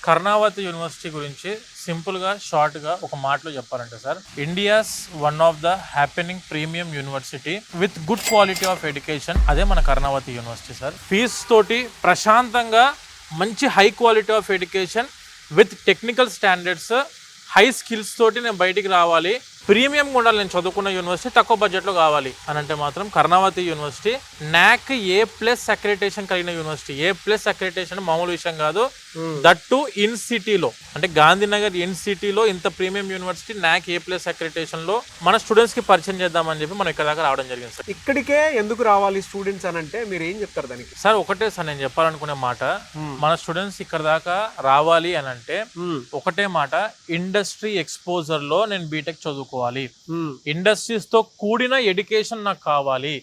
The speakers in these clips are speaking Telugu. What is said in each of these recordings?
కర్ణావతి యూనివర్సిటీ గురించి సింపుల్గా షార్ట్గా ఒక మాటలో చెప్పాలంటే sir, India's one of the happening premium university with good quality of education. అదే మన కర్ణావతి యూనివర్సిటీ సార్. ఫీజ్ తోటి ప్రశాంతంగా మంచి high quality of education with technical standards, high skills తోటి నేను బయటికి రావాలి, ప్రీమియం ఉండాలి, నేను చదువుకున్న యూనివర్సిటీ తక్కువ బడ్జెట్లో కావాలి అని అంటే మాత్రం Karnavati university NAAC A+ accreditation కలిగిన యూనివర్సిటీ. A+ అక్రిడిటేషన్ మామూలు విషయం కాదు, దట్ టు ఇన్ సిటీలో, అంటే గాంధీనగర్ ఇన్ సిటీలో ఇంత ప్రీమియం యూనివర్సిటీ NAAC A+ అక్రిడిటేషన్లో మన స్టూడెంట్స్కి పరిచయం చేద్దామని చెప్పి మనం ఇక్కడ దాకా రావడం జరిగింది సార్. ఇక్కడికే ఎందుకు రావాలి స్టూడెంట్స్ అని అంటే మీరు ఏం చెప్తారు దానికి? సార్ ఒకటే సార్ నేను చెప్పాలనుకునే మాట, మన స్టూడెంట్స్ ఇక్కడ దాకా రావాలి అని అంటే ఒకటే మాట, ఇండస్ట్రీ ఎక్స్పోజర్లో నేను బీటెక్ చదువుకోవాలి, ఇండస్ట్రీస్ తో కూడిన ఎడ్యుకేషన్ నాకు కావాలి,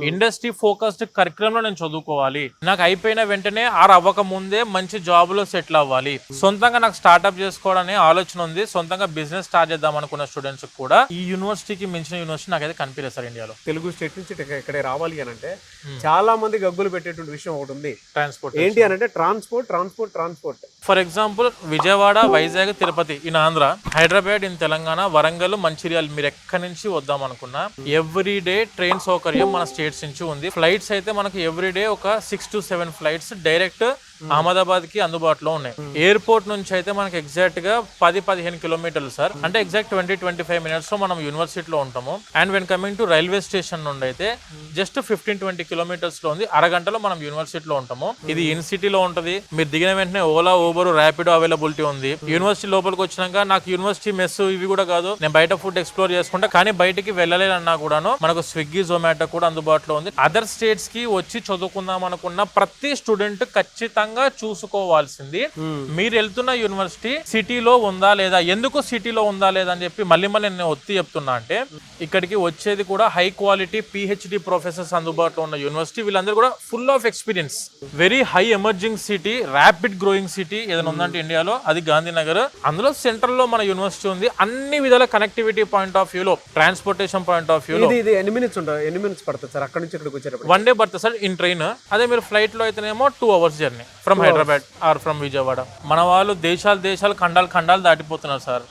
ఇండస్ట్రీ ఫోకస్డ్ కరికులంలో నేను చదువుకోవాలి, నాకు అయిపోయిన వెంటనే అవ్వక ముందే మంచి జాబ్ లో సెటిల్ అవ్వాలి, సొంతంగా నాకు స్టార్ట్అప్ చేసుకోవాలనే ఆలోచన ఉంది, సొంతంగా బిజినెస్ స్టార్ట్ చేద్దాం అనుకున్న స్టూడెంట్స్ కూడా ఈ యూనివర్సిటీకి మించిన యూనివర్సిటీ నాకైతే కనిపించలేదు సార్ ఇండియాలో. తెలుగు స్టేట్ నుంచి ఇక్కడే రావాలి అని అంటే చాలా మంది గగ్గులు పెట్టేటువంటి విషయం ఒకటి ఉంది, ట్రాన్స్పోర్ట్. ఏంటి అని అంటే transport. For example Vijayawada, Vizag, Tirupati in Andhra, Hyderabad in Telangana, Warangal, Mancherial, మీరు ఎక్కడి నుంచి వద్దాం అనుకున్నా ఎవ్రీ డే ట్రైన్ సౌకర్యం మన స్టేట్స్ నుంచి ఉంది. ఫ్లైట్స్ అయితే మనకు ఎవ్రీ డే ఒక 6 to 7 ఫ్లైట్స్ డైరెక్ట్ అహ్మదాబాద్ కి అందుబాటులో ఉన్నాయి. ఎయిర్పోర్ట్ నుంచి అయితే మనకి ఎగ్జాక్ట్ గా 10-15 కిలోమీటర్లు సార్, అంటే ఎగ్జాక్ట్ 20-25 మినిట్స్ లో మనం యూనివర్సిటీలో ఉంటాము. And when coming to railway station నుండి అయితే జస్ట్ 15-20 కిలోమీటర్స్ లో ఉంది, అరగంటలో మనం యూనివర్సిటీలో ఉంటాము. ఇది ఇన్ సిటీలో ఉంటది, మీరు దిగిన వెంటనే ఓలా, ఊబర్, ర్యాపిడో అవైలబిలిటీ ఉంది. యూనివర్సిటీ లోపలికి వచ్చినాక నాకు యూనివర్సిటీ మెస్ ఇవి కూడా కాదు, నేను బయట ఫుడ్ ఎక్స్ప్లోర్ చేసుకుంటా, కానీ బయటికి వెళ్ళలేనన్నా కూడాను మనకు స్విగ్గీ, జొమాటో కూడా అందుబాటులో ఉంది. అదర్ స్టేట్స్ కి వచ్చి చదువుకుందాం అనుకున్న ప్రతి స్టూడెంట్ ఖచ్చితంగా చూసుకోవాల్సింది మీరు వెళ్తున్న యూనివర్సిటీ సిటీలో ఉందా లేదా, ఎందుకు సిటీలో ఉందా లేదా అని చెప్పి మళ్ళీ నేను ఒత్తి చెప్తున్నా అంటే, ఇక్కడికి వచ్చేది కూడా హై క్వాలిటీ PhD ప్రొఫెసర్స్ అందుబాటులో ఉన్న యూనివర్సిటీ. వీళ్ళందరూ కూడా full of experience, very high emerging city, rapid growing city ఏదైనా ఉందంటే ఇండియాలో అది గాంధీనగర్. అందులో సెంట్రల్ లో మన యూనివర్సిటీ ఉంది. అన్ని విధాల కనెక్టివిటీ పాయింట్ ఆఫ్ వ్యూలో, ట్రాన్స్పోర్టేషన్ పాయింట్ ఆఫ్ వ్యూలో ఎన్ని మినిట్స్ పడుతుంది సార్ అక్కడ నుంచి ఇక్కడికి వచ్చేటప్పుడు? 1 డే పడుతుంది సార్ ఇన్ ట్రైన్. అదే మీరు ఫ్లైట్ లో అయితేనేమో 2 hours journey from Hyderabad or from Vijayawada. మన వాళ్ళు దేశాలు ఖండాలు దాటిపోతున్నారు సార్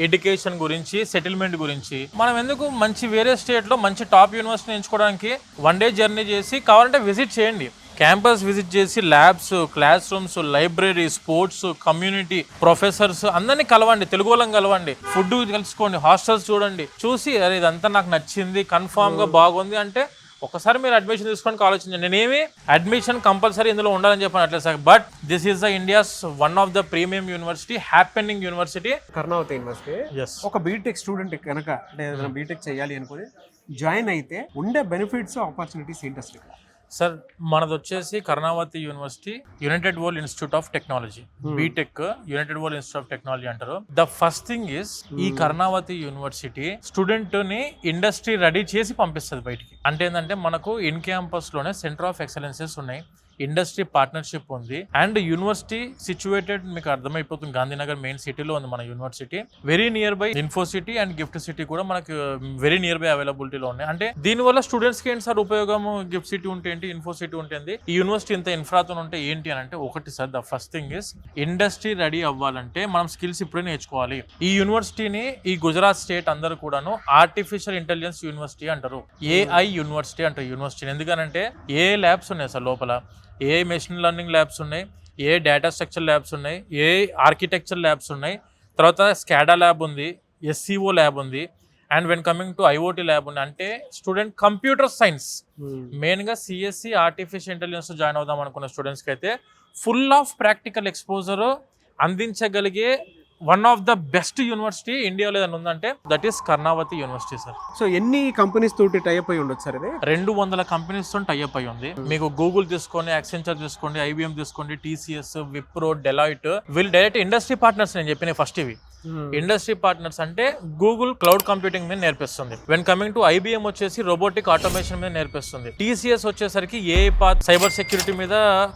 ఎడ్యుకేషన్ గురించి, సెటిల్మెంట్ గురించి. మనం ఎందుకు మంచి వేరే స్టేట్ లో మంచి టాప్ యూనివర్సిటీ ఎంచుకోవడానికి 1 డే జర్నీ చేసి కావాలంటే విజిట్ చేయండి, క్యాంపస్ విజిట్ చేసి labs, class rooms, library, sports, community, professors అందరినీ కలవండి, తెలుగు వాళ్ళని కలవండి, ఫుడ్ కలుసుకోండి, హాస్టల్స్ చూడండి, చూసి అరే ఇదంతా నాకు నచ్చింది, కన్ఫామ్ గా బాగుంది అంటే ఒకసారి మీరు అడ్మిషన్ తీసుకోవడానికి ఆలోచించండి. నేనేమి అడ్మిషన్ కంపల్సరీ ఇందులో ఉండాలని చెప్పనట్లేదు sir, but this is the India's one of the premium university, happening university, Karnavati university. ఒక బీటెక్ స్టూడెంట్ కనుక అంటే ఏదైనా బీటెక్ చేయాలి అనుకుని జాయిన్ అయితే ఉండే బెనిఫిట్స్, ఆపర్చునిటీస్ ఏంటి అసలు? సార్ మనది వచ్చేసి Karnavati university united world institute of technology, BTech united world institute of technology అంటారు. ద ఫస్ట్ థింగ్ ఈస్ ఈ కర్ణావతి యూనివర్సిటీ స్టూడెంట్ ని ఇండస్ట్రీ రెడీ చేసి పంపిస్తుంది బయటికి. అంటే ఏంటంటే మనకు ఇన్ క్యాంపస్ లోనే సెంటర్ ఆఫ్ ఎక్సలెన్సెస్ ఉన్నాయి, ఇండస్ట్రీ పార్ట్నర్షిప్ ఉంది, అండ్ యూనివర్సిటీ సిచ్యువేటెడ్ మీకు అర్థమైపోతుంది గాంధీనగర్ మెయిన్ సిటీలో ఉంది మన యూనివర్సిటీ. Very near by info city and gift city కూడా మనకు వెరీ నియర్ బై అవైలబిలిటీలో ఉన్నాయి. అంటే దీనివల్ల స్టూడెంట్స్ కి ఏంటి సార్ ఉపయోగం? గిఫ్ట్ సిటీ ఉంటే ఏంటి, ఇన్ఫో సిటీ ఉంటుంది, ఈ యూనివర్సిటీ ఇంత ఇన్ఫ్రాతో ఉంటే ఏంటి అని అంటే, ఒకటి sir the first thing is industry ready అవ్వాలంటే మనం స్కిల్స్ ఇప్పుడే నేర్చుకోవాలి. ఈ యూనివర్సిటీని ఈ గుజరాత్ స్టేట్ అందరూ కూడాను ఆర్టిఫిషియల్ ఇంటెలిజెన్స్ యూనివర్సిటీ అంటారు, AI యూనివర్సిటీ అంటారు యూనివర్సిటీని. ఎందుకనంటే ఏ ల్యాబ్స్ ఉన్నాయి సార్ లోపల, ఏ మెషిన్ లెర్నింగ్ ల్యాబ్స్ ఉన్నాయి, ఏ డేటా స్ట్రక్చర్ ల్యాబ్స్ ఉన్నాయి, ఏ ఆర్కిటెక్చర్ ల్యాబ్స్ ఉన్నాయి, తర్వాత స్కాడా ల్యాబ్ ఉంది, SCO ల్యాబ్ ఉంది, and when coming to IoT lab ఉంది. అంటే స్టూడెంట్ కంప్యూటర్ సైన్స్ మెయిన్గా CSC ఆర్టిఫిషియల్ ఇంటెలిజెన్స్ జాయిన్ అవుదాం అనుకున్న స్టూడెంట్స్కి అయితే ఫుల్ ఆఫ్ ప్రాక్టికల్ ఎక్స్పోజర్ అందించగలిగే one of the best university ఇండియాలో ఏదైనా ఉందంటే that is Karnavati university sir. So ఎన్ని కంపెనీస్ తోటి టైఅప్ అయి ఉండొచ్చు సార్? ఇది 200 కంపెనీస్ తో టైఅప్ అయి ఉంది. మీకు గూగుల్ తీసుకోండి, యాక్సెంచర్ తీసుకోండి, IBM తీసుకోండి, TCS, విప్రో, డెలాయిట్, వీళ్ళు డైరెక్ట్ ఇండస్ట్రీ పార్ట్నర్స్. నేను చెప్పిన ఫస్ట్ ఇవి ఇండస్ట్రీ పార్ట్నర్స్ అంటే గూగుల్ క్లౌడ్ కంప్యూటింగ్ మీద నేర్పిస్తుంది. వెన్ కమింగ్ టు IBM వచ్చేసి రోబోటిక్ ఆటోమేషన్ మీద నేర్పిస్తుంది. TCS వచ్చేసరికి AI పాత్, సైబర్ సెక్యూరిటీ మీద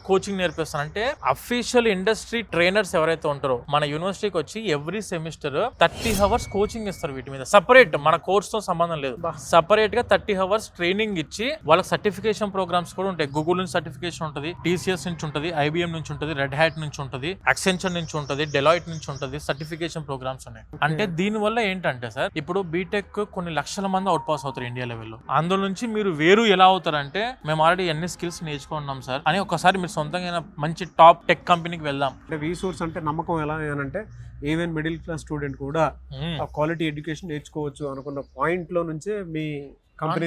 కోచింగ్ నేర్పిస్తుంది. అంటే అఫీషియల్ ఇండస్ట్రీ ట్రైనర్స్ ఎవరైతే ఉంటారో మన యూనివర్సిటీకి వచ్చి నుంచి ఎవ్రీ సెమిస్టర్ 30 అవర్స్ కోచింగ్ ఇస్తారు వీటి మీద సెపరేట్, మన కోర్స్ తో సంబంధం లేదు. సెపరేట్ గా 30 అవర్స్ ట్రైనింగ్ ఇచ్చి వాళ్ళకి సర్టిఫికేషన్ ప్రోగ్రామ్స్ కూడా ఉంటాయి. గూగుల్ నుంచి సర్టిఫికేషన్ ఉంటుంది, TCS నుంచి ఉంటుంది, IBM నుంచి ఉంటుంది, రెడ్ హ్యాట్ నుంచి ఉంటుంది, Accenture నుంచి ఉంటుంది, డెలాయిట్ నుంచి ఉంటుంది, సర్టిఫికేషన్ ప్రోగ్రామ్స్ ఉన్నాయి. అంటే దీని వల్ల ఏంటంటే సార్, ఇప్పుడు బీటెక్ కొన్ని లక్షల మంది అవుట్ పాస్ అవుతారు ఇండియా లెవెల్లో. అందులో నుంచి మీరు వేరు ఎలా అవుతారంటే, మేము ఆల్రెడీ ఎన్ని స్కిల్స్ నేర్చుకున్నాం సార్ అని ఒకసారి మీరు సొంతంగా మంచి టాప్ టెక్ కంపెనీకి వెళ్దాం. అంటే రీసోర్స్ అంటే నమ్మకం ఎలా అంటే ఈవెన్ మిడిల్ క్లాస్ స్టూడెంట్ కూడా క్వాలిటీ ఎడ్యుకేషన్ నేర్చుకోవచ్చు అనుకున్న పాయింట్ లో నుంచే మీ కంపెనీ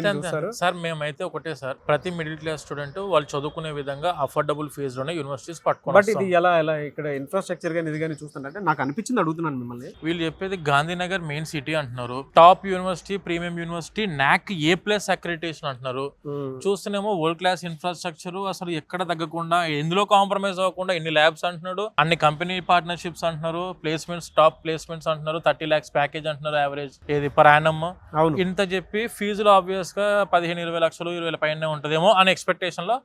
సార్. మేమైతే ఒకటే సార్, ప్రతి మిడిల్ క్లాస్ స్టూడెంట్ వాళ్ళు చదువుకునే విధంగా అఫోర్డబుల్ ఫీజు లోనే యూనివర్సిటీస్ పట్టుకోవాలి. బట్ ఇది ఎలా ఇక్కడ ఇన్ఫ్రాస్ట్రక్చర్ గానీ ఇది కానీ చూస్తుంటే నాకు అనిపించింది, అడుగుతున్నాను మిమ్మల్ని. వీళ్ళు చెప్పేది గాంధీనగర్ మెయిన్ సిటీ అంటున్నారు, top university, premium university, NAC A+ accreditation అంటున్నారు. చూస్తేనేమో వరల్డ్ క్లాస్ ఇన్ఫ్రాస్ట్రక్చర్, అసలు ఎక్కడ తగ్గకుండా ఎందులో కాంప్రమైజ్ అవ్వకుండా ఎన్ని ల్యాబ్స్ అంటున్నాడు, అన్ని కంపెనీ పార్ట్నర్షిప్స్ అంటున్నారు, ప్లేస్మెంట్స్, టాప్ ప్లేస్మెంట్స్ అంటున్నారు, 30 lakhs ప్యాకేజ్ అంటున్నారు యావరేజ్ ఏది పర్ యానమ్. ఇంత చెప్పి ఫీజులో ఆబ్వియస్ గా 15-20 లక్షలు 20 పైన ఉంటదేమో అనే ఎక్స్పెక్టేషన్ లో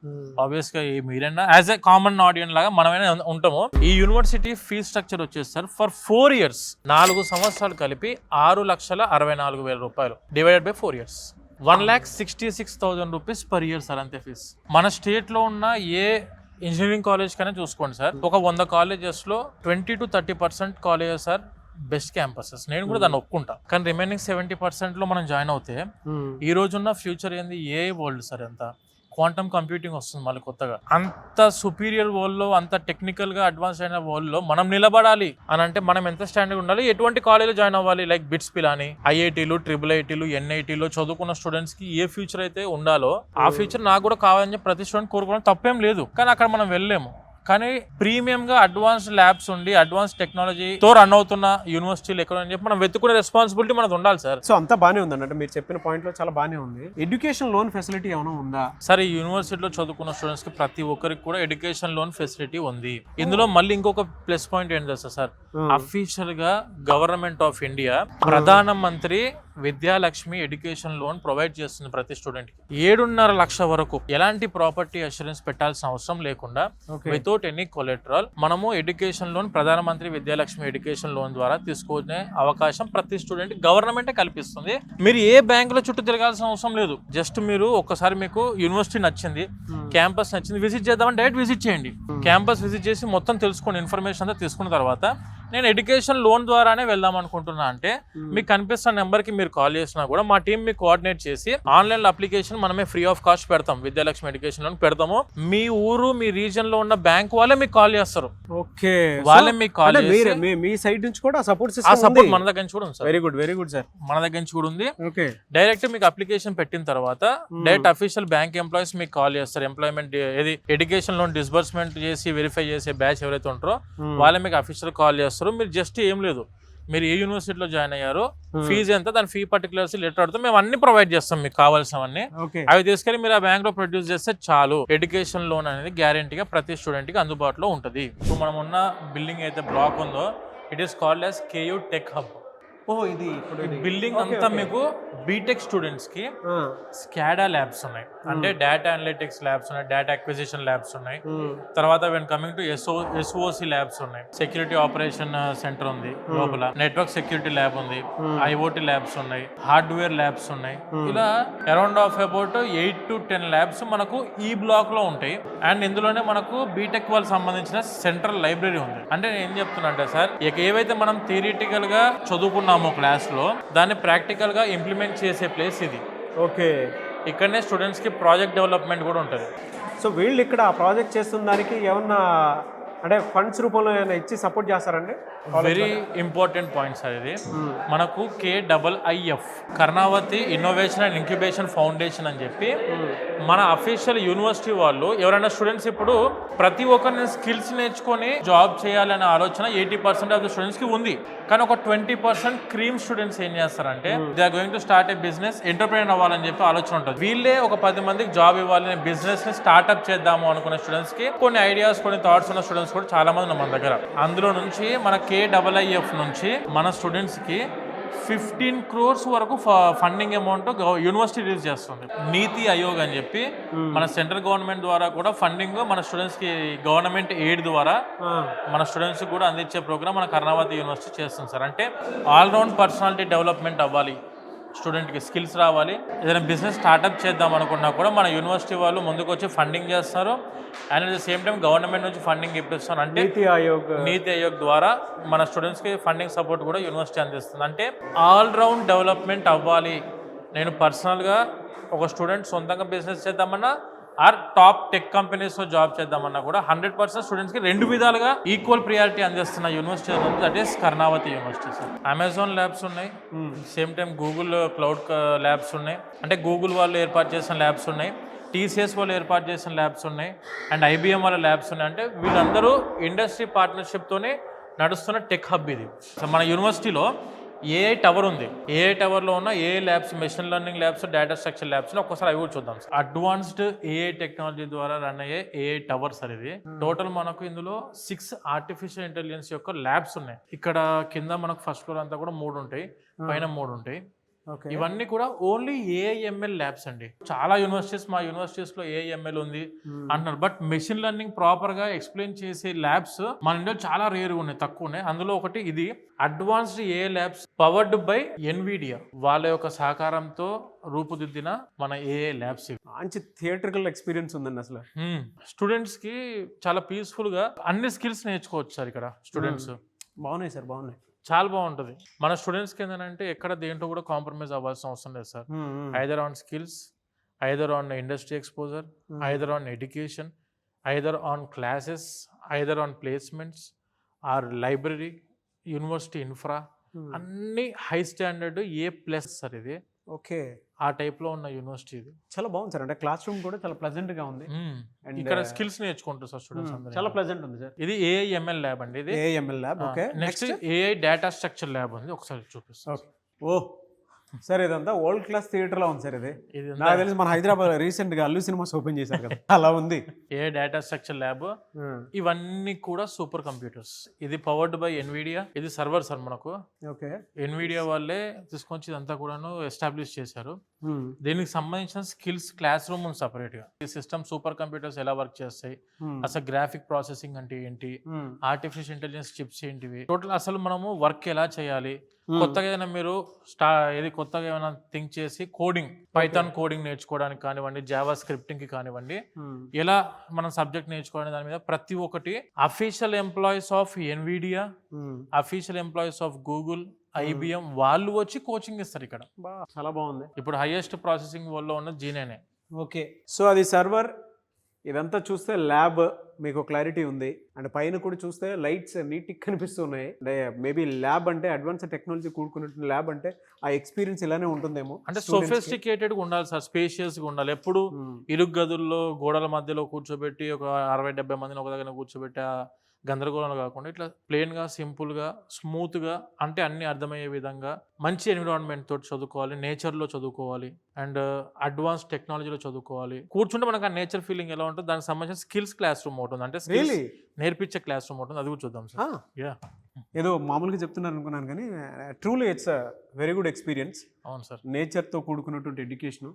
ఆబ్వియస్ గా మీరైనా యాజ్ ఎ కామన్ ఆడియన్స్ లాగా మనమైనా ఉంటాము. ఈ యూనివర్సిటీ ఫీజ్ స్ట్రక్చర్ వచ్చేసి సార్ ఫర్ 4 years 4 సంవత్సరాలు కలిపి 6,64,000 రూపాయలు divided by 4 years 1,66,000 rupees per year sir, అంతే ఫీజ్. మన స్టేట్ లో ఉన్న ఏ ఇంజనీరింగ్ కాలేజ్ కనే చూసుకోండి సార్, ఒక 100 colleges లో 20 to 30% colleges sir best campuses. నేను కూడా దాన్ని ఒప్పుకుంటా. కానీ రిమైనింగ్ 70% లో మనం జాయిన్ అవుతే ఈ రోజున్న ఫ్యూచర్ ఏంది, ఏ వరల్డ్ సార్, ఎంత క్వాంటమ్ కంప్యూటింగ్ వస్తుంది మళ్ళీ కొత్తగా. అంత సుపీరియర్ వరల్డ్ లో, అంత టెక్నికల్ గా అడ్వాన్స్ అయిన వరల్డ్ లో మనం నిలబడాలి అని అంటే మనం ఎంత స్టాండర్డ్ ఉండాలి, ఎటువంటి కాలేజీలో జాయిన్ అవ్వాలి, లైక్ బిట్స్ పిలాని, IITలు, IIITలు, NITలు చదువుకున్న స్టూడెంట్స్ కి ఏ ఫ్యూచర్ అయితే ఉండాలో ఆ ఫ్యూచర్ నాకు కూడా కావాలని ప్రతి స్టూడెంట్ కోరుకోవడం తప్పేం లేదు. కానీ అక్కడ మనం వెళ్ళలేము. కానీ ప్రీమియం గా అడ్వాన్స్డ్ ల్యాబ్స్ ఉండి అడ్వాన్స్ టెక్నాలజీతో రన్ అవుతున్న యూనివర్సిటీలు ఎక్కడ అని చెప్పి మనం వెతుకునే రెస్పాన్సిబిలిటీ మనకు ఉండాలి సార్. సో అంతా బానే ఉందండి, అంటే మీరు చెప్పిన పాయింట్ లో చాలా బానే ఉంది. ఎడ్యుకేషన్ లోన్ ఫెసిలిటీ ఏమైనా ఉందా సార్? ఈ యూనివర్సిటీలో చదువుకున్న స్టూడెంట్స్ కి ప్రతి ఒక్కరికి కూడా ఎడ్యుకేషన్ లోన్ ఫెసిలిటీ ఉంది. ఇందులో మళ్ళీ ఇంకొక ప్లస్ పాయింట్ ఏంటి తెలుసా సార్, అఫీషియల్ గా గవర్నమెంట్ ఆఫ్ ఇండియా ప్రధానమంత్రి విద్యాలక్ష్మి ఎడ్యుకేషన్ లోన్ ప్రొవైడ్ చేస్తుంది ప్రతి స్టూడెంట్ కి. 7.5 లక్షల వరకు ఎలాంటి ప్రాపర్టీ అష్యూరెన్స్ పెట్టాల్సిన అవసరం లేకుండా వితౌట్ ఎనీ కొలెటరల్ మనము ఎడ్యుకేషన్ లోన్ ప్రధానమంత్రి విద్యాలక్ష్మి ఎడ్యుకేషన్ లోన్ ద్వారా తీసుకునే అవకాశం ప్రతి స్టూడెంట్ గవర్నమెంటే కల్పిస్తుంది. మీరు ఏ బ్యాంకుల చుట్టూ తిరగాల్సిన అవసరం లేదు. జస్ట్ మీరు ఒక్కసారి మీకు యూనివర్సిటీ నచ్చింది, క్యాంపస్ నచ్చింది, విజిట్ చేద్దామని డైరెక్ట్ విజిట్ చేయండి. క్యాంపస్ విజిట్ చేసి మొత్తం తెలుసుకోండి, ఇన్ఫర్మేషన్ అంతా తీసుకున్న తర్వాత నేను ఎడ్యుకేషన్ లోన్ ద్వారానే వెళ్దాం అనుకుంటున్నా అంటే మీకు కనిపిస్తున్న నెంబర్ కి మీరు కాల్ చేసినా కూడా మా టీం మీకు కోఆర్డినేట్ చేసి ఆన్లైన్ లో అప్లికేషన్ మనమే ఫ్రీ ఆఫ్ కాస్ట్ పెడతాం, విద్యాలక్ష్మి ఎడ్యుకేషన్ లోన్ పెడతాము. మీ ఊరు, మీ రీజన్ లో ఉన్న బ్యాంక్ వాళ్ళే మీకు కాల్ చేస్తారు. ఓకే, వాళ్ళే మీకు కాల్ చేసి మీ సైడ్ నుంచి కూడా సపోర్ట్ మన దగ్గర నుంచి కూడా ఉంది సార్. వెరీ గుడ్ సార్, మన దగ్గర నుంచి కూడా ఉంది. ఓకే, డైరెక్ట్ మీకు అప్లికేషన్ పెట్టిన తర్వాత డైరెక్ట్ అఫీషియల్ బ్యాంక్ ఎంప్లాయీస్ మీకు కాల్ చేస్తారు. ఎంప్లాయ్మెంట్ ఏది ఎడ్యుకేషన్ లోన్ డిస్బర్స్మెంట్ చేసి వెరిఫై చేసే బ్యాచ్ ఎవరైతే ఉంటారో వాళ్ళే మీకు అఫీషియల్ కాల్ చేస్తారు. మీరు జస్ట్ ఏం లేదు, మీరు ఏ యూనివర్సిటీలో జాయిన్ అయ్యారో, ఫీజు ఎంత, దాని ఫీ పర్టికులర్స్ లెటర్ అడితే మేము అన్ని ప్రొవైడ్ చేస్తాం మీకు కావాల్సినవన్నీ. అవి తీసుకెళ్ళి మీరు ఆ బ్యాంక్ లో ప్రొడ్యూస్ చేస్తే చాలు. ఎడ్యుకేషన్ లోన్ అనేది గ్యారంటీగా ప్రతి స్టూడెంట్ కి అందుబాటులో ఉంటుంది. ఇప్పుడు మనం ఉన్న బిల్డింగ్ అయితే బ్లాక్ ఉందో it is called as KU tech hub. ఇది బిల్డింగ్ అంతా మీకు బీటెక్ స్టూడెంట్స్ కి స్కాడా ల్యాబ్స్ ఉన్నాయి, అంటే డేటా అనలిటిక్స్ ల్యాబ్స్ ఉన్నాయి, డేటా అక్విజిషన్ ల్యాబ్స్ ఉన్నాయి. తర్వాత when coming to SOC labs ఉన్నాయి, సెక్యూరిటీ ఆపరేషన్ సెంటర్ ఉంది లోపల, నెట్వర్క్ సెక్యూరిటీ ల్యాబ్ ఉంది, IoT ల్యాబ్స్ ఉన్నాయి, హార్డ్వేర్ ల్యాబ్స్ ఉన్నాయి. ఇలా around of about 8 to 10 labs మనకు ఈ బ్లాక్ లో ఉంటాయి. అండ్ ఇందులోనే మనకు బీటెక్ వాళ్ళకి సంబంధించిన సెంట్రల్ లైబ్రరీ ఉంది. అంటే నేను ఏం చెప్తున్నా అంటే సార్, ఏవైతే మనం థియరిటికల్ గా చదువుకున్నామో క్లాస్ లో దాన్ని ప్రాక్టికల్ గా ఇంప్లిమెంట్ చేసే ప్లేస్ ఇది. ఓకే, ఇక్కడనే స్టూడెంట్స్ కి ప్రాజెక్ట్ డెవలప్మెంట్ కూడా ఉంటుంది. సో వీళ్ళు ఇక్కడ ప్రాజెక్ట్ చేస్తున్న దానికి ఏమన్నా అంటే ఫండ్స్ రూపంలో ఏమైనా ఇచ్చి సపోర్ట్ చేస్తారండి? వెరీ ఇంపార్టెంట్ పాయింట్ సార్ ఇది. మనకు KIIF Karnavati innovation and incubation foundation అని చెప్పి మన అఫీషియల్ యూనివర్సిటీ వాళ్ళు ఎవరైనా స్టూడెంట్స్ ఇప్పుడు ప్రతి ఒక్కరిని స్కిల్స్ నేర్చుకొని జాబ్ చేయాలనే ఆలోచన 80% ఆఫ్ ద స్టూడెంట్స్ కి ఉంది. కానీ ఒక 20% క్రీమ్ స్టూడెంట్స్ ఏం చేస్తారంటే they are going to start a business, entrepreneur అవ్వాలని చెప్పి ఆలోచన ఉంటుంది. వీళ్ళే ఒక 10 మందికి జాబ్ ఇవ్వాలని బిజినెస్ ని స్టార్ట్అప్ చేద్దాము అనుకునే స్టూడెంట్స్ కి కొన్ని ఐడియాస్, కొన్ని థాట్స్ ఉన్న స్టూడెంట్స్ కూడా చాలా మంది ఉన్నారు మన దగ్గర. అందులో నుంచి మన KIIF నుంచి మన స్టూడెంట్స్ కి 15 crores వరకు ఫండింగ్ అమౌంట్ యూనివర్సిటీ రిలీజ్ చేస్తుంది. నీతి ఆయోగ్ అని చెప్పి మన సెంట్రల్ గవర్నమెంట్ ద్వారా కూడా ఫండింగ్ మన స్టూడెంట్స్ కి గవర్నమెంట్ ఎయిడ్ ద్వారా మన స్టూడెంట్స్ కూడా అందించే ప్రోగ్రామ్ మన కర్ణావతి యూనివర్సిటీ చేస్తుంది సార్. అంటే ఆల్రౌండ్ పర్సనాలిటీ డెవలప్మెంట్ అవ్వాలి, స్టూడెంట్కి స్కిల్స్ రావాలి, ఏదైనా బిజినెస్ స్టార్ట్అప్ చేద్దాం అనుకున్నా కూడా మన యూనివర్సిటీ వాళ్ళు ముందుకు వచ్చి ఫండింగ్ చేస్తారు. And at the same time government నుంచి ఫండింగ్ ఇప్పిస్తారు. అంటే నీతి ఆయోగ్ ద్వారా మన స్టూడెంట్స్కి ఫండింగ్ సపోర్ట్ కూడా యూనివర్సిటీ అందిస్తుంది. అంటే ఆల్రౌండ్ డెవలప్మెంట్ అవ్వాలి. నేను పర్సనల్గా ఒక స్టూడెంట్ సొంతంగా బిజినెస్ చేద్దామన్నా ఆర్ టాప్ టెక్ కంపెనీస్లో జాబ్ చేద్దామన్నా కూడా 100% స్టూడెంట్స్కి 2 విధాలుగా ఈక్వల్ ప్రియారిటీ అందిస్తున్న university that is Karnavati university sir. Amazon labs ఉన్నాయి, same time Google cloud labs ఉన్నాయి, అంటే గూగుల్ వాళ్ళు ఏర్పాటు చేసిన ల్యాబ్స్ ఉన్నాయి, టీసీఎస్ వాళ్ళు ఏర్పాటు చేసిన ల్యాబ్స్ ఉన్నాయి, అండ్ ఐబిఎం వాళ్ళ ల్యాబ్స్ ఉన్నాయి. అంటే వీళ్ళందరూ ఇండస్ట్రీ పార్ట్నర్షిప్తోనే నడుస్తున్న టెక్ హబ్ ఇది. సో మన యూనివర్సిటీలో ఏఐ టవర్ ఉంది. ఏఐ టవర్లో ఉన్న AI labs, machine learning labs, data structure labs ఒక్కసారి అవి కూడా చూద్దాం. అడ్వాన్స్డ్ ఏఐ టెక్నాలజీ ద్వారా రన్ అయ్యే ఏఐ టవర్ సార్ ఇది. టోటల్ మనకు ఇందులో 6 ఆర్టిఫిషియల్ ఇంటెలిజెన్స్ యొక్క ల్యాబ్స్ ఉన్నాయి. ఇక్కడ కింద మనకు ఫస్ట్ ఫ్లోర్ అంతా కూడా 3 ఉంటాయి, పైన 3 ఉంటాయి. ఇవన్నీ కూడా ఓన్లీ ఏఐఎంఎల్ ల్యాబ్స్ అండి. చాలా యూనివర్సిటీస్, మా యూనివర్సిటీస్ లో ఏఐఎంఎల్ ఉంది అంటున్నారు, బట్ మెషిన్ లెర్నింగ్ ప్రాపర్ గా ఎక్స్ప్లెయిన్ చేసే ల్యాబ్స్ మన ఇండియాలో చాలా రేర్ గా ఉన్నాయి, తక్కువ ఉన్నాయి. అందులో ఒకటి ఇది advanced AI labs powered by Nvidia వాళ్ళ యొక్క సహకారంతో రూపుదిద్దిన మన ఏఐ ల్యాబ్స్. మంచి థియేట్రికల్ ఎక్స్పీరియన్స్ ఉందండి. అసలు స్టూడెంట్స్ కి చాలా పీస్ఫుల్ గా అన్ని స్కిల్స్ నేర్చుకోవచ్చు సార్ ఇక్కడ. స్టూడెంట్స్ బాగున్నాయి సార్, బాగున్నాయి, చాలా బాగుంటుంది. మన స్టూడెంట్స్కి ఏంటంటే ఎక్కడ దేంట్లో కూడా కాంప్రమైజ్ అవ్వాల్సిన అవసరం లేదు sir. Either on skills, either on industry exposure, either on education, either on classes, either on placements or library, university infra, అన్ని హై స్టాండర్డ్ A+ సార్ ఇది. ఓకే, ఆ టైప్ లో ఉన్న యూనివర్సిటీ ఇది. చాలా బాగుంది సార్. అంటే క్లాస్ రూమ్ కూడా చాలా ప్లెజెంట్ గా ఉంది. ఇక్కడ స్కిల్స్ నేర్చుకుంటారు సార్ స్టూడెంట్స్ అందరూ. చాలా ప్లెజెంట్ ఉంది సార్. ఇది ఏఐఎంఎల్ ల్యాబ్ అండి. ఇది AIML lab. Okay, next AI data structure lab ఉంది, ఒకసారి చూపిస్తాను. ఓ సార్, ఇదంతా వరల్డ్ క్లాస్ థియేటర్ లో ఉంది సార్. ఇది నాకు తెలిసి మన హైదరాబాద్ రీసెంట్ గా అల్లు సినిమాస్ ఓపెన్ చేశారు కదా, అలా ఉంది. ఏ డేటా స్ట్రక్చర్ ల్యాబ్, ఇవన్నీ కూడా సూపర్ కంప్యూటర్స్. ఇది పవర్డ్ బై ఎన్విడియా. ఇది సర్వర్ సార్ మనకు. ఓకే, ఎన్విడియా వాళ్ళే తీసుకొచ్చి ఇదంతా కూడాను ఎస్టాబ్లిష్ చేశారు. దీనికి సంబంధించిన స్కిల్స్ క్లాస్ రూమ్ ఉంది సపరేట్ గా. ఈ సిస్టమ్ సూపర్ కంప్యూటర్స్ ఎలా వర్క్ చేస్తాయి, అసలు గ్రాఫిక్ ప్రాసెసింగ్ అంటే ఏంటి, ఆర్టిఫిషియల్ ఇంటెలిజెన్స్ చిప్స్ ఏంటివి, టోటల్ అసలు మనము వర్క్ ఎలా చేయాలి, కొత్తగా ఏదైనా మీరు కొత్తగా ఏమైనా థింక్ చేసి కోడింగ్, పైథాన్ కోడింగ్ నేర్చుకోవడానికి కానివ్వండి, జావా స్క్రిప్టింగ్ కి కానివ్వండి, ఎలా మనం సబ్జెక్ట్ నేర్చుకోవడానికి దాని మీద ప్రతి ఒక్కటి official employees of Nvidia, official employees of Google, IBM వాళ్ళు వచ్చి కోచింగ్ ఇస్తారు ఇక్కడ. చాలా బాగుంది. ఇప్పుడు హైయెస్ట్ ప్రాసెసింగ్ వల్ల ఉన్న G9. ఓకే, సో అది సర్వర్. ఇదంతా చూస్తే ల్యాబ్ మీకు క్లారిటీ ఉంది. అండ్ పైన కూడా చూస్తే లైట్స్ నీట్గా కనిపిస్తున్నాయి. అంటే మేబీ ల్యాబ్ అంటే అడ్వాన్స్ టెక్నాలజీ కూడుకున్నట్టు ల్యాబ్ అంటే ఆ ఎక్స్పీరియన్స్ ఇలానే ఉంటుందేమో. అంటే సోఫిస్టికేటెడ్ గా ఉండాలి సార్, స్పేషియస్ గా ఉండాలి. ఎప్పుడు ఇరుగు గదుల్లో గోడల మధ్యలో కూర్చోబెట్టి ఒక 60-70 మందిని ఒక దగ్గర కూర్చోబెట్టి గందరగోళంగా కాకుండా ఇట్లా ప్లెయిన్గా, సింపుల్గా, స్మూత్గా, అంటే అన్ని అర్థమయ్యే విధంగా మంచి ఎన్విరాన్మెంట్ తోటి చదువుకోవాలి, నేచర్లో చదువుకోవాలి, అండ్ అడ్వాన్స్ టెక్నాలజీలో చదువుకోవాలి. కూర్చుంటే మనకు ఆ నేచర్ ఫీలింగ్ ఎలా ఉంటుంది, దానికి సంబంధించిన స్కిల్స్ క్లాస్ రూమ్ ఉంటుంది, అంటే స్కిల్స్ నేర్పించే క్లాస్ రూమ్ ఉంటుంది. అది కూడా చూద్దాం సార్. ఏదో మామూలుగా చెప్తున్నారు అనుకున్నాను కానీ truly it's very good experience. అవును సార్, నేచర్తో కూడుకున్నటువంటి ఎడ్యుకేషన్,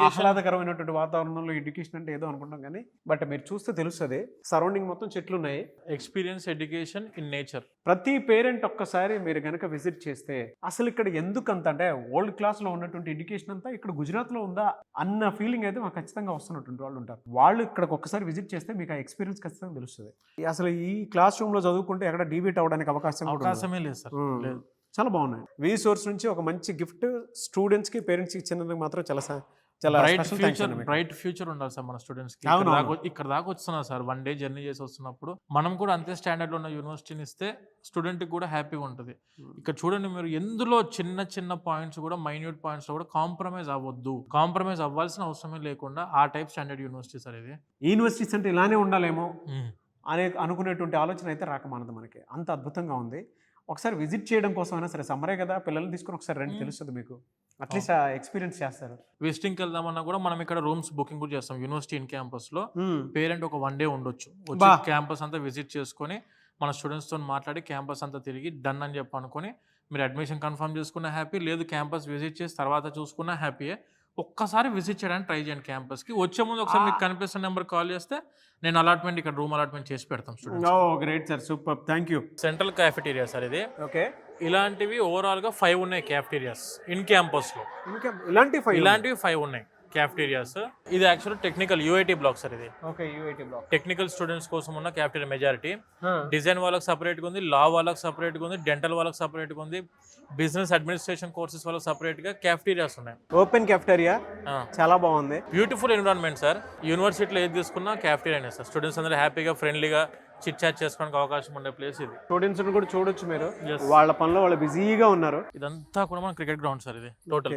ఆహ్లాదకరమైనటువంటి వాతావరణంలో ఎడ్యుకేషన్ అంటే ఏదో అనుకుంటాం కానీ బట్ మీరు చూస్తే తెలుస్తుంది. సరౌండింగ్ మొత్తం చెట్లు ఉన్నాయి. Experience education in nature. ప్రతి పేరెంట్ ఒక్కసారి మీరు కనుక విజిట్ చేస్తే అసలు ఇక్కడ ఎందుకంత అంటే వరల్డ్ క్లాస్ లో ఉన్నటువంటి ఎడ్యుకేషన్ అంతా ఇక్కడ గుజరాత్ లో ఉందా అన్న ఫీలింగ్ అయితే మాకు ఖచ్చితంగా వస్తున్నటువంటి వాళ్ళు ఉంటారు. వాళ్ళు ఇక్కడికి ఒక్కసారి విజిట్ చేస్తే మీకు ఆ ఎక్స్పీరియన్స్ ఖచ్చితంగా తెలుస్తుంది. అసలు ఈ క్లాస్ రూమ్ లో చదువుకుంటే ఎక్కడ డీబీట్ అవడానికి అవకాశమే లేదు సార్. చాలా బాగున్నాయి. వి సోర్స్ నుంచి ఒక మంచి గిఫ్ట్ స్టూడెంట్స్ కి, పేరెంట్స్ కి ఇచ్చినందుకు మాత్రం చాలా బ్రైట్ ఫ్యూచర్ ఉండాలి సార్ మన స్టూడెంట్స్ కి. ఇక్కడ దాకా వస్తున్నారు సార్, 1 డే జర్నీ చేసి వస్తున్నప్పుడు మనం కూడా అంతే స్టాండర్డ్ లో ఉన్న యూనివర్సిటీని ఇస్తే స్టూడెంట్ కి కూడా హ్యాపీగా ఉంటుంది. ఇక్కడ చూడండి మీరు, ఎందులో చిన్న పాయింట్స్ కూడా, మైన్యూట్ పాయింట్స్ కూడా కాంప్రమైజ్ అవ్వద్దు. కాంప్రమైజ్ అవ్వాల్సిన అవసరమే లేకుండా ఆ టైప్ స్టాండర్డ్ యూనివర్సిటీ సార్ ఇది. యూనివర్సిటీస్ అంటే ఇలానే ఉండాలేమో అనుకునేటువంటి ఆలోచన అయితే రాకమానదు మనకి. అంత అద్భుతంగా ఉంది. ఒకసారి విజిట్ చేయడం కోసం అయినా సరే, సమ్మరే కదా, పిల్లల్ని తీసుకుని ఒకసారి రండి, తెలుస్తుంది మీకు. అట్లీస్ట్ ఎక్స్పీరియన్స్ చేస్తారు. విజిటింగ్కి వెళ్దామన్నా కూడా మనం ఇక్కడ రూమ్స్ బుకింగ్ కూడా చేస్తాం యూనివర్సిటీ ఇన్ క్యాంపస్ లో. పేరెంట్ ఒక 1 డే ఉండొచ్చు, క్యాంపస్ అంతా విజిట్ చేసుకొని మన స్టూడెంట్స్ తో మాట్లాడి క్యాంపస్ అంతా తిరిగి డన్ అని చెప్పి అనుకుని మీరు అడ్మిషన్ కన్ఫర్మ్ చేసుకున్న హ్యాపీ, లేదు క్యాంపస్ విజిట్ చేసి తర్వాత చూసుకున్న హ్యాపీయే. ఒక్కసారి విజిట్ చేయడానికి ట్రై చేయండి క్యాంపస్కి. వచ్చే ముందు ఒకసారి మీకు కనిపిస్తున్న నెంబర్ కాల్ చేస్తే నేను అలాట్మెంట్ ఇక్కడ రూమ్ అలాట్మెంట్ చేసి పెడతాం students. Oh great sir, super, thank you. Central cafeteria sir ఇది. ఓకే, ఇలాంటివి ఓవరాల్గా 5 ఉన్నాయి క్యాఫెటీరియాస్ ఇన్ క్యాంపస్లో. ఇంకా ఇలాంటివి 5 ఉన్నాయి క్యాఫెటీరియాస్. ఇది actual technical UIT block sir ఇది. Okay, UIT block. Technical students కోసం ఉన్న క్యాఫెటీరియా మెజారిటీ. డిజైన్ వాళ్ళకి సపరేట్గా ఉంది, లా వాళ్ళకి సపరేట్గా ఉంది, డెంటల్ వాళ్ళకి సపరేట్గా ఉంది, బిజినెస్ అడ్మినిస్ట్రేషన్ కోర్సెస్ వాళ్ళకి సపరేట్గా క్యాఫెటీరియాస్ ఉన్నాయి. ఓపెన్ క్యాఫెటీరియా చాలా బాగుంది. Beautiful environment sir. యూనివర్సిటీలో ఏది తీసుకున్నా క్యాఫెటీరియానే సార్. స్టూడెంట్స్ అందరూ హ్యాపీగా ఫ్రెండ్లీగా చిట్ చాట్ చేసుకోవడానికి అవకాశం ఉండే ప్లేస్ ఇది. స్టూడెంట్స్ కూడా చూడొచ్చు మీరు, వాళ్ళ పనిలో వాళ్ళు బిజీగా ఉన్నారు. ఇదంతా కూడా మన క్రికెట్ గ్రౌండ్ సార్ ఇది. టోటల్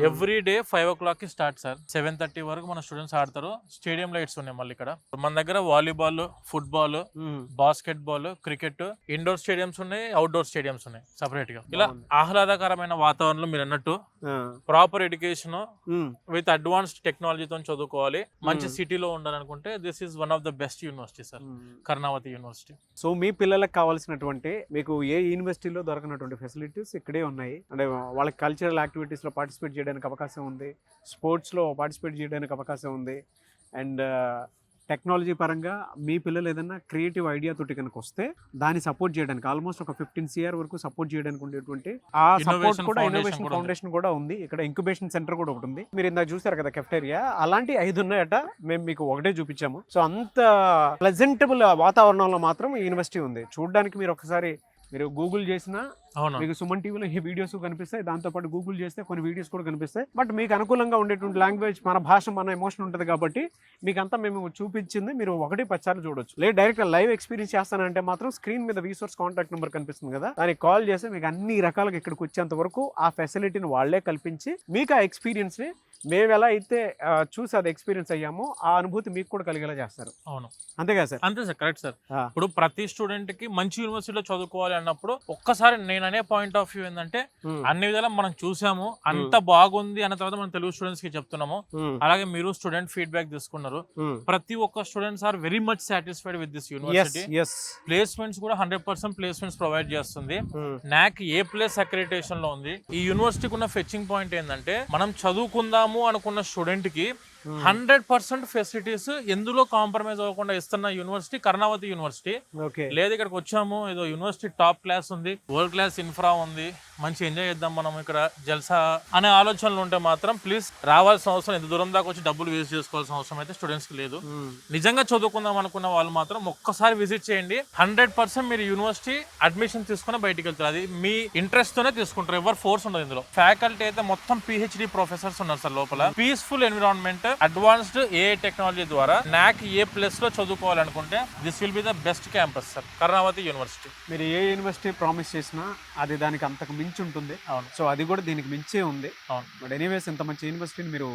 ఎవ్రీ డే 5 o'clock కి స్టార్ట్ సార్. 7:30 వరకు మన స్టూడెంట్స్ ఆడతారు. స్టేడియం లైట్స్ ఉన్నాయి మళ్ళీ ఇక్కడ. మన దగ్గర volleyball, football, basket ball, cricket, indoor stadiums ఉన్నాయి, అవుట్డోర్ స్టేడియంస్ ఉన్నాయి సపరేట్ గా. ఇలా ఆహ్లాదకరమైన వాతావరణంలో మీరు అన్నట్టు ప్రాపర్ ఎడ్యుకేషన్ విత్ అడ్వాన్స్డ్ టెక్నాలజీతో చదువుకోవాలి, మంచి సిటీలో ఉండాలనుకుంటే this is one of the best university sir, Karnavati university. So మీ పిల్లలకు కావాల్సినటువంటి, మీకు ఏ యూనివర్సిటీలో దొరకనటువంటి ఫెసిలిటీస్ ఇక్కడే ఉన్నాయి. అంటే వాళ్ళకి కల్చరల్ యాక్టివిటీస్లో పార్టిసిపేట్ చేయడానికి అవకాశం ఉంది, స్పోర్ట్స్లో పార్టిసిపేట్ చేయడానికి అవకాశం ఉంది, అండ్ టెక్నాలజీ పరంగా మీ పిల్లలు ఏదైనా క్రియేటివ్ ఐడియా తోటి కనుక వస్తే దాన్ని సపోర్ట్ చేయడానికి ఆల్మోస్ట్ ఒక 15 CR వరకు సపోర్ట్ చేయడానికి ఉండేటువంటి ఆ సపోర్ట్ కూడా ఇన్నోవేషన్ ఫౌండేషన్ కూడా ఉంది. ఇక్కడ ఇంక్యుబేషన్ సెంటర్ కూడా ఒకటి ఉంది. మీరు ఇందాక చూసారు కదా కెఫ్టేరియా, అలాంటి 5 ఉన్నాయట. మేము మీకు ఒకటే చూపించాము. సో అంత ప్లెజెంటబుల్ వాతావరణంలో మాత్రం ఈ యూనివర్సిటీ ఉంది. చూడడానికి మీరు ఒకసారి మీరు గూగుల్ చేసినా మీకు సుమన్ టీవీలో ఈ వీడియోస్ కనిపిస్తాయి, దాంతోపాటు గూగుల్ చేస్తే కొన్ని వీడియోస్ కూడా కనిపిస్తాయి. బట్ మీకు అనుకూలంగా ఉండేటువంటి లాంగ్వేజ్, మన భాష, మన ఎమోషన్ ఉంటుంది కాబట్టి మీకు అంతా మేము చూపించింది మీరు 1-10 సార్లు చూడొచ్చు. లేదు డైరెక్ట్ లైవ్ ఎక్స్పీరియన్స్ చేస్తానంటే మాత్రం స్క్రీన్ మీద వీసోర్స్ కాంటాక్ట్ నెంబర్ కనిపిస్తుంది కదా, దానికి కాల్ చేస్తే మీకు అన్ని రకాలుగా ఇక్కడికి వచ్చేంత వరకు ఆ ఫెసిలిటీని వాళ్లే కల్పించి మీకు ఆ ఎక్స్పీరియన్స్ ని మేము ఎలా అయితే చూసి అది ఎక్స్పీరియన్స్ అయ్యామో ఆ అనుభూతి మీకు కూడా కలిగేలా చేస్తారు. అవును, అంతేగా సార్? అంతే సార్, కరెక్ట్ సార్. ఇప్పుడు ప్రతి స్టూడెంట్ కి మంచి యూనివర్సిటీలో చదువుకోవాలి అన్నప్పుడు ఒక్కసారి నేను అనే పాయింట్ ఆఫ్ వ్యూ ఏంటంటే అన్ని విధాలా మనం చూసాము, అంత బాగుంది అన్న తర్వాత మనం తెలుగు స్టూడెంట్స్ కి చెప్తున్నాము. అలాగే మీరు స్టూడెంట్ ఫీడ్బ్యాక్ తీసుకున్నారు. ప్రతి ఒక్క students are very much satisfied with this university. Placements కూడా 100% ప్లేస్మెంట్స్ ప్రొవైడ్ చేస్తుంది. NAC A+ అక్రిడిటేషన్ లో ఉంది. ఈ యూనివర్సిటీకి ఉన్న ఫెచ్చింగ్ పాయింట్ ఏంటంటే మనం చదువుకుందాము అనుకున్న స్టూడెంట్ కి 100% ఫెసిలిటీస్ ఎందులో కాంప్రమైజ్ అవ్వకుండా ఇస్తున్న యూనివర్సిటీ కర్ణావతి యూనివర్సిటీ. లేదు ఇక్కడికి వచ్చాము ఏదో యూనివర్సిటీ టాప్ క్లాస్ ఉంది, వరల్డ్ క్లాస్ ఇన్ఫ్రా ఉంది, మంచి ఎంజాయ్ చేద్దాం మనం ఇక్కడ జల్సా అనే ఆలోచనలు ఉంటే మాత్రం ప్లీజ్ రావాల్సిన అవసరం, ఎంత దూరం దాకా వచ్చి డబ్బులు వేస్ట్ చేసుకోవాల్సిన అవసరం అయితే స్టూడెంట్స్ కి లేదు. నిజంగా చదువుకుందాం అనుకున్న వాళ్ళు మాత్రం ఒక్కసారి విజిట్ చేయండి. 100% మీరు యూనివర్సిటీ అడ్మిషన్ తీసుకుని బయటికి వెళ్తారు. అది మీ ఇంట్రెస్ట్ తోనే తీసుకుంటారు, ఎవరు ఫోర్స్ ఉండదు ఇందులో. ఫ్యాకల్టీ అయితే మొత్తం PhD ప్రొఫెసర్స్ ఉన్నారు సార్ లోపల. Peaceful environment, advanced AI technology ద్వారా NAC A+ లో చదువుకోవాలనుకుంటే this will be the best campus sir, Karnavati university. మీరు ఏ యూనివర్సిటీ ప్రామిస్ చేసినా అది దానికి అంతకు మించి ఉంటుంది. అవును, సో అది కూడా దీనికి మించే ఉంది. అవును. బట్ ఎనీవేస్ ఇంత మంచి యూనివర్సిటీని మీరు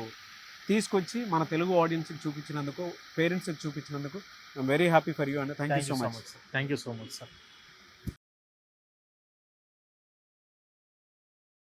తీసుకొచ్చి మన తెలుగు ఆడియన్స్కి చూపించినందుకు, పేరెంట్స్కి చూపించినందుకు I'm very happy for you and thank you so much. Thank you so much sir.